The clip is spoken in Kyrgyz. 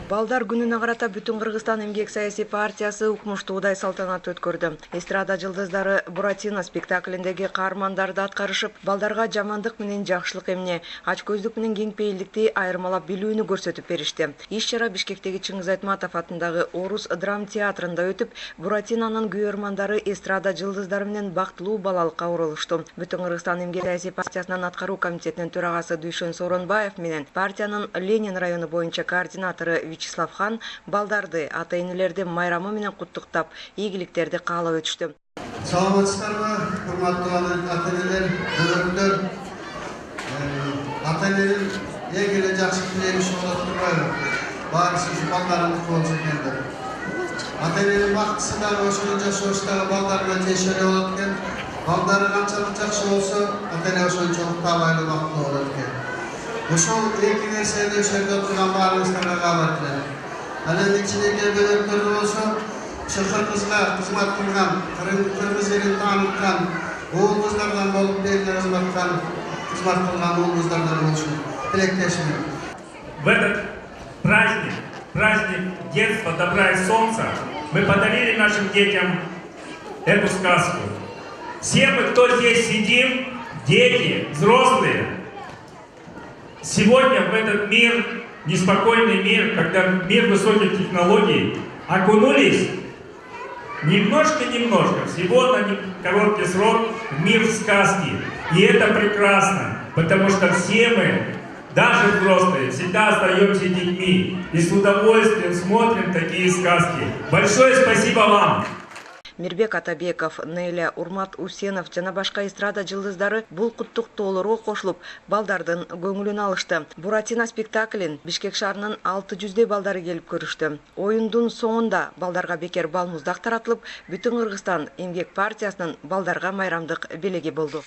Балдар күнүнө карата бүтүн Кыргызстан эмгек саясий партиясы укмуштуудай салтанат өткөрдү. Эстрада жылдыздары Буратино спектаклиндеги каармандарды аткарышып, балдарга жамандык менен жакшылык эмне, ачкөздүк менен кеңпейилдикти айырмалап билүүнү көрсөтүп беришти. Иш-чара Бишкектеги Чыңгыз Айтматов атындагы Орус драм театрында өтүп, Буратинонун күйөрмандары эстрада жылдыздары менен бактылуу балалыкка урулушту. Бүтүн Кыргызстан эмгек саясий партиясынын аткаруу комитетинин төрагасы Дүйшөн Сооронбаев менен партиянын Ленин району боюнча координатору Вячеслав Хан балдарды, ата-энелерди майрамы менен куттуктап, ийгиликтерди каалап өтүштү. Саламатсыздарбы, урматтуу ата-энелер, көрөрмөндөр. Ата-эненин эң эле жакшы тилегиши болот турбайбы? Баарысыз балдарыңыз болсун экен. Ата-эненин бактысы дагы ошол жашоочтагы балдарына тиешелүү болот экен. Балдары канчалык жакшы болсо, ата-эне ошончолук табайлуу бактылуу болот экен. Ошол эки нерсени ошол жерде отурган баарыбыздарга каалап элем. Анан ичинеги бөлөктөрдө болсо, ошо кыргызга кызмат кылган, кыргыз элин тааныткан уулубуздардан болуп, элине кызмат кылган уулубуздардан болушун тилектешмин. В этот праздник, праздник детства, добра и солнца, мы подарили нашим детям эту сказку. Все мы, кто здесь сидим, дети, взрослые, сегодня в этот мир, неспокойный мир, когда мир высоких технологий, окунулись немножко, всего на короткий срок в мир сказки. И это прекрасно, потому что все мы, даже взрослые, всегда остаемся детьми и с удовольствием смотрим такие сказки. Большое спасибо вам! Мирбек Атабеков, Неля Урмат Усенов жана башка эстрада жылдыздары бул куттуктоолорго кошулуп, балдардын көңүлүн алышты. Буратино спектаклин Бишкек шаарынын 600 балдары келип көрүштү. Оюндун соңунда балдарга бекер бал муздак таратылып, бүтүн Кыргызстан эмгек партиясынын балдарга майрамдык белеги болду.